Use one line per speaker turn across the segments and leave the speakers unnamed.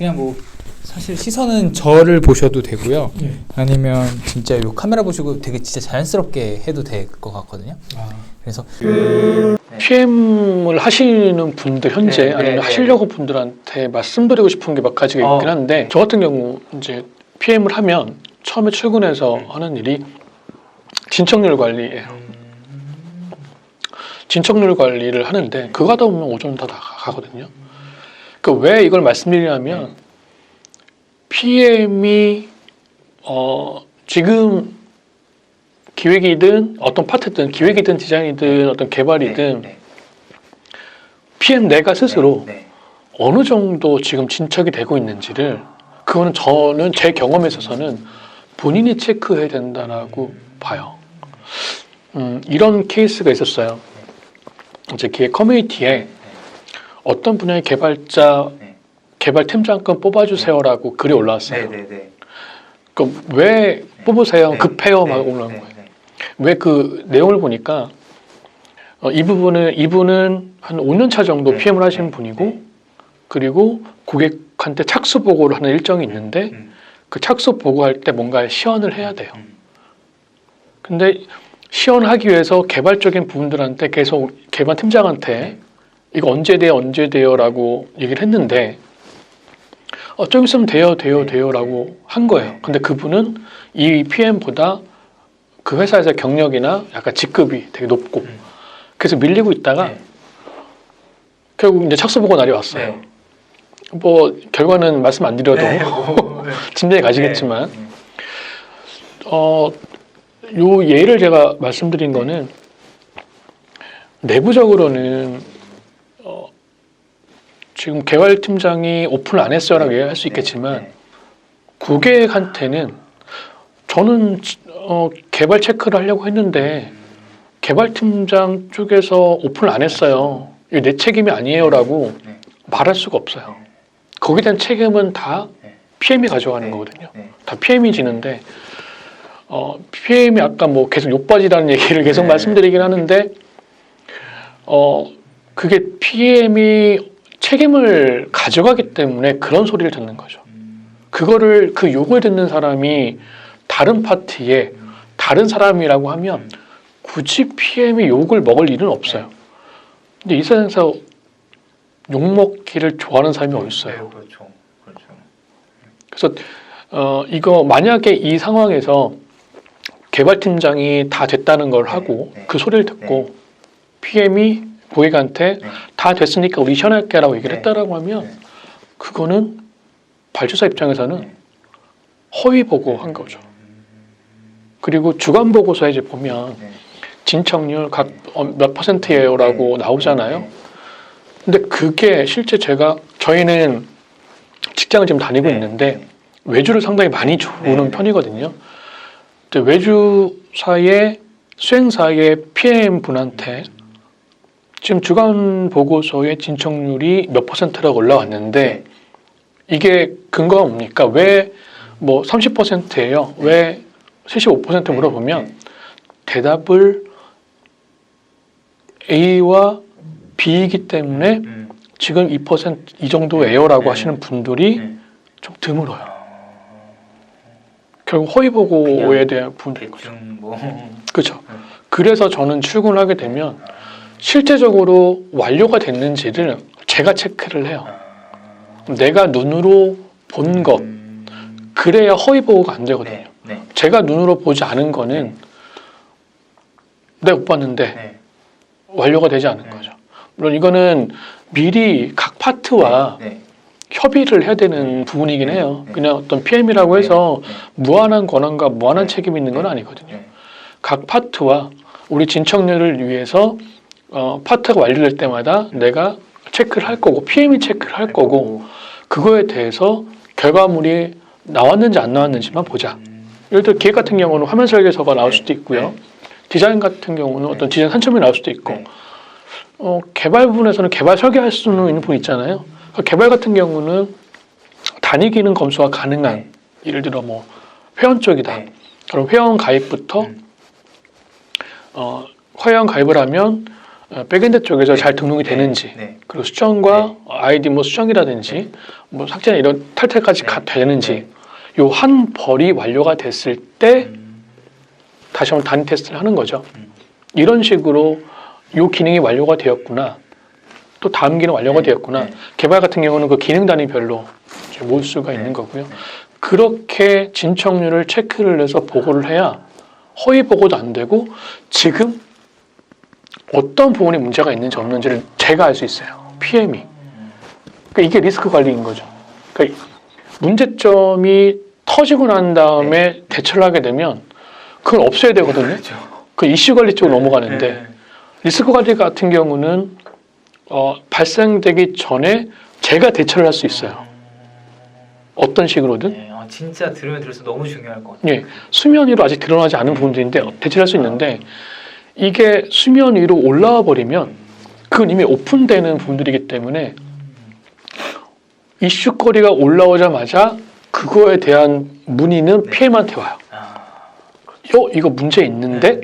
그냥 뭐 사실 시선은 저를 보셔도 되고요. 아니면 진짜 요 카메라 보시고 되게 진짜 자연스럽게 해도 될 것 같거든요. 그래서
PM을 하시는 분들 현재 아니면 하시려고 분들한테 말씀드리고 싶은 게 몇 가지가 있긴 한데 저 같은 경우 이제 PM을 하면 처음에 출근해서 하는 일이 진척률 관리예요. 진척률 관리를 하는데 그거 하다 보면 오전 다 나가거든요. 그 왜 이걸 말씀드리냐면 PM이 지금 기획이든 어떤 파트든 기획이든 디자인이든 어떤 개발이든 PM 내가 스스로 어느 정도 지금 진척이 되고 있는지를 그거는 저는 제 경험에 있어서는 본인이 체크해야 된다라고 봐요. 이런 케이스가 있었어요. 이제 기획 커뮤니티에 어떤 분야의 개발자 개발팀장급 뽑아주세요라고 글이 올라왔어요. 그럼 왜 뽑으세요? 급해요? 막 올라온 거예요. 왜 그 내용을 보니까 이분은 한 5년 차 정도 PM을 하시는 분이고 그리고 고객한테 착수 보고를 하는 일정이 있는데 그 착수 보고할 때 뭔가 시연을 해야 돼요. 근데 시연하기 위해서 개발적인 부분들한테 계속 개발 팀장한테 이거 언제 돼요 라고 얘기를 했는데 좀 있으면 돼요 라고 한 거예요. 근데 그분은 이 PM보다 그 회사에서 경력이나 약간 직급이 되게 높고 그래서 밀리고 있다가 결국 이제 착수 보고 날이 왔어요. 뭐 결과는 말씀 안 드려도 짐작이 가시겠지만 요 예를 제가 말씀드린 거는 내부적으로는 지금 개발팀장이 오픈을 안 했어요라고 얘기할 수 있겠지만 고객한테는 저는 개발 체크를 하려고 했는데 개발팀장 쪽에서 오픈을 안 했어요. 이게 내 책임이 아니에요라고 말할 수가 없어요. 거기에 대한 책임은 다 PM이 가져가는 거거든요. 다 PM이 지는데 PM이 아까 뭐 계속 욕받이라는 얘기를 계속 말씀드리긴 하는데 그게 PM이 책임을 가져가기 때문에 그런 소리를 듣는 거죠. 그거를 그 욕을 듣는 사람이 다른 파트에 다른 사람이라고 하면 굳이 PM이 욕을 먹을 일은 없어요. 근데 이 세상에서 욕먹기를 좋아하는 사람이 어디 있어요? 그래서 이거 만약에 이 상황에서 개발팀장이 다 됐다는 걸 하고 그 소리를 듣고 PM이 고객한테 다 됐으니까 우리 시연할게라고 얘기를 했다라고 하면 그거는 발주사 입장에서는 허위 보고한 거죠. 그리고 주간 보고서에 이제 보면 진척률 각 몇 %예요라고 나오잖아요. 근데 그게 실제 저희는 직장을 지금 다니고 있는데 외주를 상당히 많이 주는 편이거든요. 근데 외주사의 수행사의 PM 분한테 지금 주간 보고서의 진척률이 몇 %라고 올라왔는데 이게 근거가 뭡니까? 왜 뭐 30%예요? 왜 75% 물어보면 대답을 A와 B이기 때문에 지금 2% 이 정도예요라고 하시는 분들이 좀 드물어요. 결국 허위 보고에 대한 분들인 거죠. 그렇죠. 그래서 저는 출근을 하게 되면 실제적으로 완료가 됐는지를 제가 체크를 해요. 내가 눈으로 본 것, 그래야 허위 보고가 안 되거든요. 제가 눈으로 보지 않은 거는 내가 못 봤는데 완료가 되지 않은 거죠. 물론 이거는 미리 각 파트와 협의를 해야 되는 부분이긴 해요. 그냥 어떤 PM이라고 해서 무한한 권한과 무한한 책임이 있는 건 아니거든요. 각 파트와 우리 진척률을 위해서 파트가 완료될 때마다 내가 체크를 할 거고 PM이 체크를 할 거고 그거에 대해서 결과물이 나왔는지 안 나왔는지만 보자. 예를 들어 기획 같은 경우는 화면 설계서가 나올 수도 있고요. 디자인 같은 경우는 어떤 디자인 산점이 나올 수도 있고 개발 부분에서는 개발 설계할 수 있는 부분 있잖아요. 개발 같은 경우는 단위 기능 검수가 가능한 예를 들어 뭐 회원 쪽이다. 그럼 회원 가입부터 회원 가입을 하면 백엔드 쪽에서 잘 등록이 되는지, 그리고 수정과 아이디 뭐 수정이라든지 뭐 삭제나 이런 탈퇴까지 되는지, 요 한 벌이 완료가 됐을 때 다시 한번 단위 테스트를 하는 거죠. 이런 식으로 요 기능이 완료가 되었구나, 또 다음 기능 완료가 되었구나. 개발 같은 경우는 그 기능 단위별로 모을 수가 있는 거고요. 그렇게 진척률을 체크를 해서 보고를 해야 허위 보고도 안 되고 지금 어떤 부분에 문제가 있는지 없는지를 제가 알 수 있어요. PM이. 그러니까 이게 리스크 관리인 거죠. 그러니까 문제점이 터지고 난 다음에 대처를 하게 되면 그걸 없애야 되거든요. 그 이슈 관리 쪽으로 넘어가는데 리스크 관리 같은 경우는 발생되기 전에 제가 대처를 할 수 있어요. 어떤 식으로든.
진짜 들으면 들을수록 너무 중요할 것 같아요.
예, 수면 위로 아직 드러나지 않은 부분들인데 대처를 할 수 있는데 이게 수면 위로 올라와 버리면 그건 이미 오픈되는 부분들이기 때문에 이슈거리가 올라오자마자 그거에 대한 문의는 PM한테 와요. 이거 문제 있는데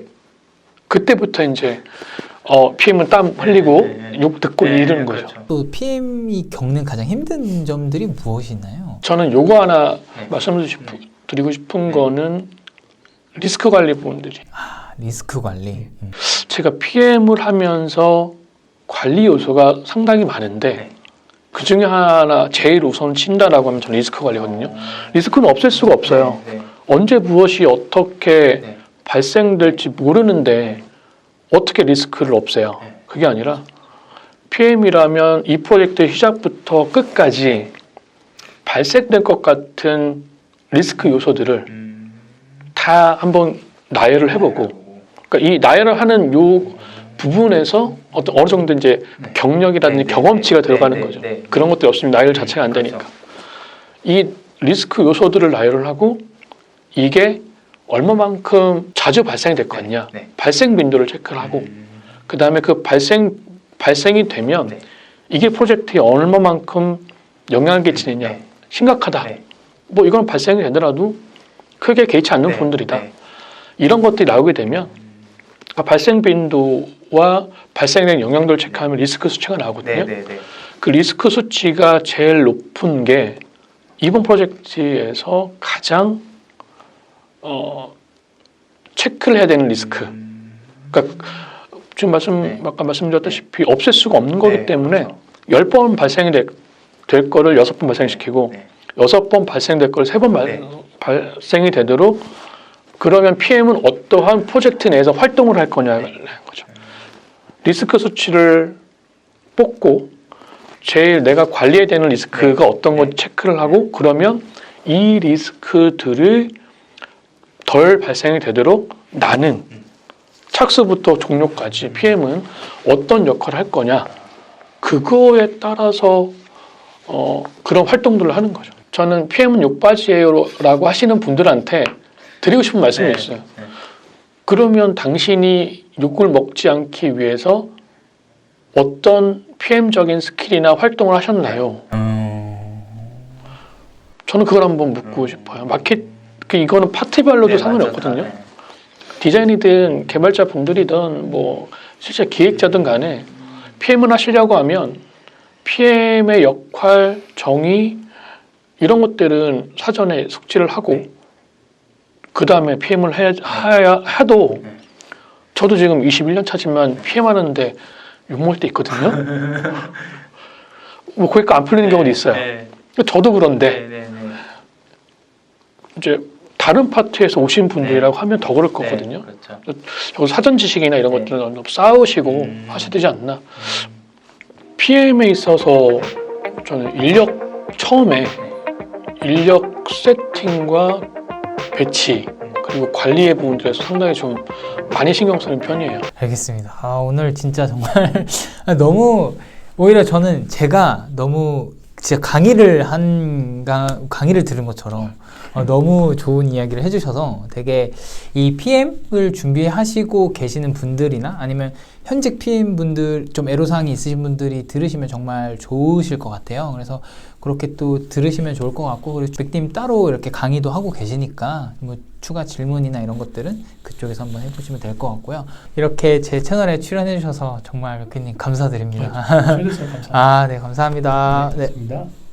그때부터 이제 PM은 땀 흘리고 욕 듣고 이러는 거죠.
그렇죠. 또 PM이 겪는 가장 힘든 점들이 무엇이 있나요?
저는 요거 하나 말씀드리고 싶은 거는 리스크 관리 부분들이.
리스크 관리.
제가 PM을 하면서 관리 요소가 상당히 많은데 그 중에 하나 제일 우선 친다라고 하면 저는 리스크 관리거든요. 리스크는 없앨 수가 없어요. 언제 무엇이 어떻게 발생될지 모르는데 어떻게 리스크를 없애요? 그게 아니라 PM이라면 이 프로젝트 시작부터 끝까지 발생될 것 같은 리스크 요소들을 다 한번 나열을 해보고, 그러니까 이 나열을 하는 요 부분에서 어느 정도 이제 경력이라든지 경험치가 들어가는 거죠. 그런 것들이 없으면 나열 자체가 안 되니까. 이 리스크 요소들을 나열을 하고 이게 얼마만큼 자주 발생될 거냐, 발생 빈도를 체크를 하고, 그 다음에 그 발생이 되면 이게 프로젝트에 얼마만큼 영향을 끼치느냐, 심각하다. 뭐 이건 발생이 되더라도 크게 개의치 않는 부분들이다. 이런 것들이 나오게 되면 발생 빈도와 발생된 영향도를 체크하면 리스크 수치가 나오거든요. 그 리스크 수치가 제일 높은 게 이번 프로젝트에서 가장 체크를 해야 되는 리스크. 그러니까 지금 아까 말씀드렸다시피 없앨 수가 없는 거기 때문에 10번 발생이 될 거를 6번 발생시키고 6번 발생될 거를 3번 발생이 되도록, 그러면 PM은 어떠한 프로젝트 내에서 활동을 할 거냐는 거죠. 리스크 수치를 뽑고 제일 내가 관리해야 되는 리스크가 어떤 건지 체크를 하고, 그러면 이 리스크들을 덜 발생이 되도록 나는 착수부터 종료까지 PM은 어떤 역할을 할 거냐, 그거에 따라서 그런 활동들을 하는 거죠. 저는 PM은 욕바지예요 라고 하시는 분들한테 드리고 싶은 말씀이 있어요. 그러면 당신이 욕을 먹지 않기 위해서 어떤 PM적인 스킬이나 활동을 하셨나요? 저는 그걸 한번 묻고 싶어요. 이거는 파트별로도 상관이 없거든요. 디자인이든 개발자 분들이든 뭐 실제 기획자든 간에 PM을 하시려고 하면 PM의 역할, 정의 이런 것들은 사전에 숙지를 하고 그 다음에 PM을 해도 저도 지금 21년 차지만 PM 하는데 욕먹을 때 있거든요. 뭐 거기가 안 풀리는 경우도 있어요. 저도 그런데 이제 다른 파트에서 오신 분들이라고 하면 더 그럴 거거든요. 그렇죠. 사전 지식이나 이런 것들은 쌓으시고 하셔야 되지 않나. PM에 있어서 저는 처음에 인력 세팅과 배치 그리고 관리의 부분들에서 상당히 좀 많이 신경 쓰는 편이에요.
알겠습니다. 오늘 진짜 정말 너무, 오히려 저는 제가 너무 진짜 강의를 들은 것처럼 너무 좋은 이야기를 해주셔서 되게 이 PM을 준비하시고 계시는 분들이나 아니면 현직 PM 분들 좀 애로사항이 있으신 분들이 들으시면 정말 좋으실 것 같아요. 그래서 그렇게 또 들으시면 좋을 것 같고, 그리고 백님 따로 이렇게 강의도 하고 계시니까 뭐 추가 질문이나 이런 것들은 그쪽에서 한번 해보시면 될 것 같고요. 이렇게 제 채널에 출연해 주셔서 정말 백님 감사드립니다.
저희도 감사합니다.
네, 감사합니다.
네, 감사합니다.